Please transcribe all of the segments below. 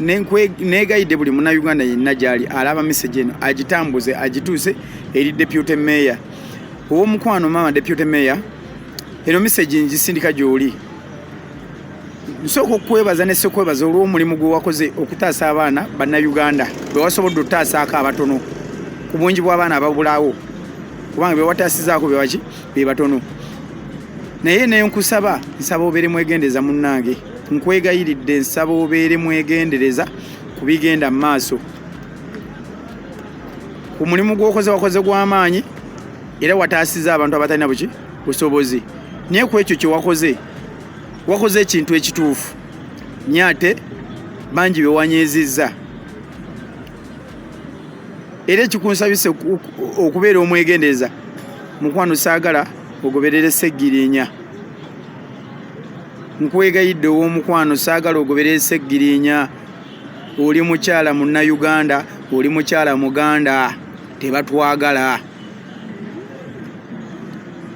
negayidde buli munnayuganda yenna gyali alaba message eno agitambuze agituuse eri deputy mayor ow'omukwano mama deputy mayor. Eno message ngisindika gy'oli. Nsooka okwebaza ne sekwebaza olw'omulimu gwe wakoze okutaasa abaana bannayuganda bwe wasobodde okutaasaako abatono ku bungi bw'abaana ababulaawo kubanga be wataasizaako be batono. Naye naye nkusaba nsaba obeere mwegendereza munnange, nkwegayiridde nsaba obeere mwegendereza ku bigenda mu maaso. Ku mulimu gw'okoze wakoze gw'amaanyi era wataasiza abantu abatalina busobozi. Naye ku ekyo kye wakoze ekintu ekituufu. Nyaate bangi be wanyeezizza. Era ekikunsabise okubeera omwegendereza mukwano saagala ogoberere Seggirinya. Nkwegayidde ow'omukwano saagala ogoberere Seggirinya. Oli mukyala munnayuganda, oli mukyala muganda, tebatwagala.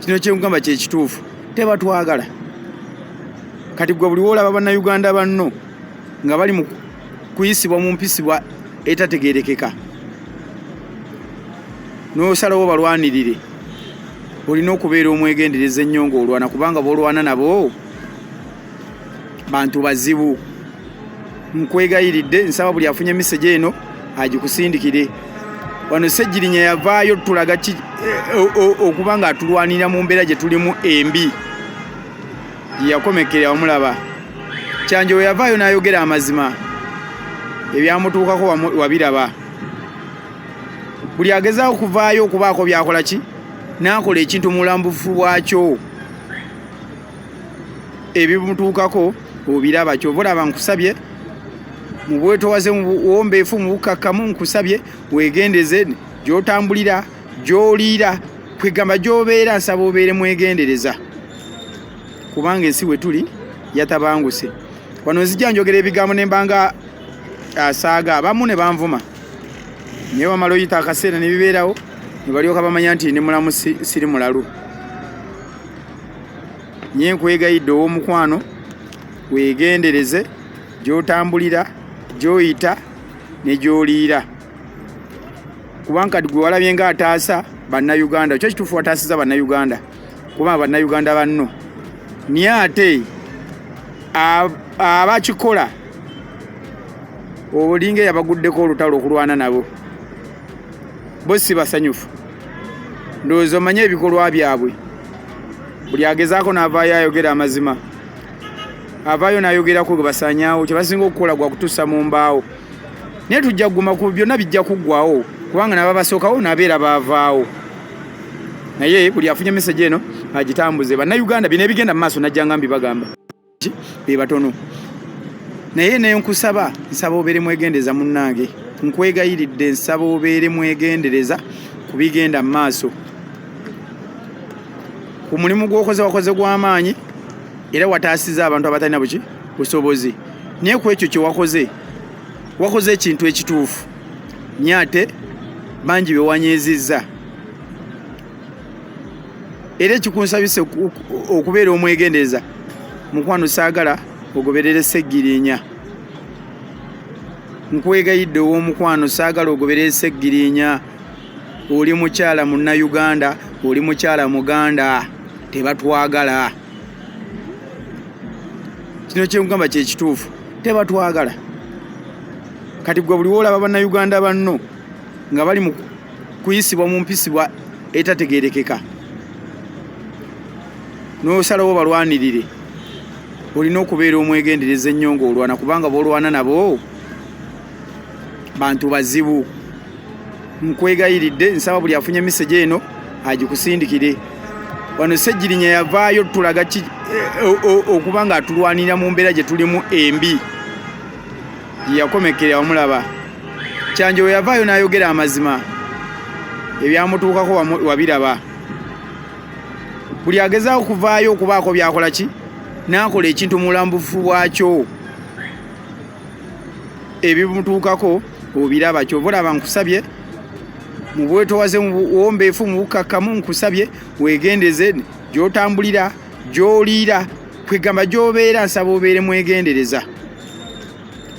Kino kyengamba kye kituufu, tebatwagala. Kati gwe buli wolaba bannayuganda banno nga bali mu kuyisibwa mu mpisibwa etategeerekeka n'osalawo balwanirire, olina okubeera omwegendereza ennyo ng'olwana kubanga b'olwana nabo bantu bazibu. Nkwegayiridde nsaba buli afunye message eno agikusindikire. Wano Seggirinya yavaayo tulaga okuba nga atulwanira mu mbeera gye tulimu embi. Yakomekera wamulaba. Kyanjo yavaayo n'ayogera amazima. Ebyamutuukako wabiraba. Buli agezaawo okuvaayo okubaako byakola ki? N'akola ekintu mulambufu bwakyo. Ebimutuukako obiraba. Kyova olaba nkusabye mu bwetowaze mu buwombeefu mu bukakkamu nkusabye weegendeze gy'otambulira gy'oliira kwegamba gy'obeera. Nsaba obeere mwegendereza kubanga ensi we tuli yatabanguse. Wano nzijja njogera ebigambo ne mbanga asaaga abamu ne banvuma, naye wamala oyita akaseera ne bibeerawo ne balyoka bamanya nti ndi mulamu siri mulalu. Nye nkwegayidde ow'omukwano weegendereze gy'otambulira gy'oyita ne gy'oliira kubanga kati gwe walabye nga ataasa bannayuganda. Kyo kituufu wataasiza bannayuganda kubanga bannayuganda banno. Naye ate abakikola olinga yabaguddeko olutalo okulwana nabo, bo si basanyufu. Ndowooza omanye ebikolwa byabwe. Buli agezaako n'avaayo ayogera amazima, avaayo n'ayogerako ge basaanyaawo, kye basinga okukola gwa kutuusa mu mbaawo. Naye tujja kuguma ku byonna bijja kuggwawo kubanga n'ababasookawo n'abeera baavaawo. Naye buli afunye message eno agitambuze. Bannayuganda bino ebigenda mu maaso najja nga mbibagamba be batono. Naye naye nkusaba nsaba obeere mwegendereza munnange, nkwegayiridde nsaba obeere mwegendereza ku bigenda mu maaso. Ku mulimu gw'okoze wakoze gw'amaanyi era wataasiza abantu abatalina busobozi. Naye ku ekyo kye wakoze ekintu ekituufu. Nyaate bangi be wanyeezizza. Era ekikunsabise okubeera omwegendereza mukwano saagala ogoberere Seggirinya. Nkwegayidde ow'omukwano saagala ogoberere Seggirinya. Oli mukyala munnayuganda, oli mukyala muganda, tebatwagala. Kino kyengamba kye kituufu, tebatwagala. Kati gwe buli wolaba bannayuganda banno nga bali mu kuyisibwa mu mpisibwa etategeerekeka n'osalawo balwanirire, olina okubeera omwegendereza ennyo ng'olwana kubanga b'olwana nabo bantu bazibu. Nkwegayiridde nsaba buli afunye message eno agikusindikire. Wano Seggirinya yavaayo tulaga okuba nga atulwanira mu mbeera gye tulimu embi. Yakomekera wamulaba. Kyanjo yavaayo n'ayogera amazima, ebyamutuukako wabiraba. Buli agezaawo okuvaayo okubaako byakola ki? N'akola ekintu mulambufu bwakyo. Ebimutuukako obiraba. Kyova olaba nkusabye mu bwetowaze mu buwombeefu mu bukakkamu nkusabye weegendeze gy'otambulira gy'oliira kwegamba gy'obeera. Nsaba obeere mwegendereza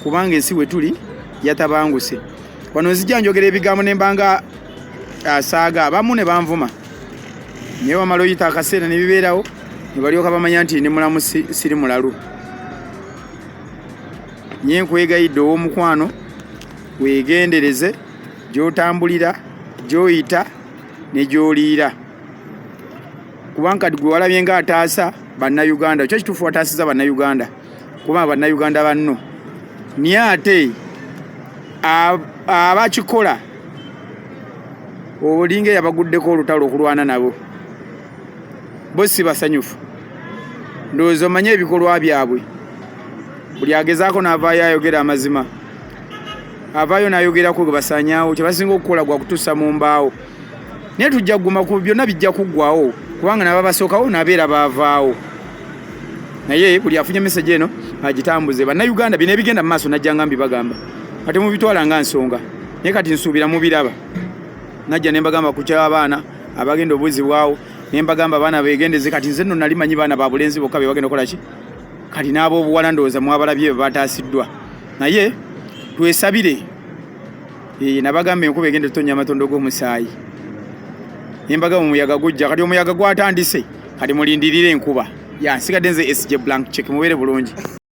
kubanga ensi we tuli yatabanguse. Wano nzija njogera ebigambo ne mbanga asaaga abamu ne banvuma. Naye wamala oyita akaseera ne bibeerawo ne balyoka bamanya nti ne mulamu siri mulalu. Nye nkwegayidde ow'omukwano weegendereze gy'otambulira, gy'oyita ne gy'oliira. Kubanga gwe walabye ng'ataasa bannayuganda, kyo kituufu wataasiza bannayuganda kuba bannayuganda banno. Naye ate abakikola olinga yabaguddeko olutalo okulwana nabo. Bo si basanyufu. Ndowooza omanye ebikolwa byabwe. Buli agezaako n'avaayo ayogera amazima. Avaayo n'ayogerako gwe basaanyaawo, kye basinga okukola gwa kutuusa mu mbaawo. Naye tujja kuguma ku byonna bijja kuggwawo kubanga n'ababasookawo n'abeera baavaawo. Naye buli afunye message eno agitambuze. Bannayuganda bino ebigenda mu maaso najja nga mbibagamba. Kati mubitwala nga nsonga. Naye kati nsuubira mubiraba. Najja ne mbagamba ku ky'abaana abagenda obuuzibwawo. Ne mbagamba abaana beegendeze kati nze nno nali manyi baana ba bulenzi bokka be bagenda okukola ki? Kati n'ab'obuwala ndowooza mwabalabye be bataasiddwa. Naye twesabire. Nabagamba enkuba egenda etonnya amatondo g'omusaayi. Embaga mu muyaga gujja kati omuyaga gwatandise kati mulindirire enkuba. Ya nsigadde nze SJ Blank check mubeere bulungi.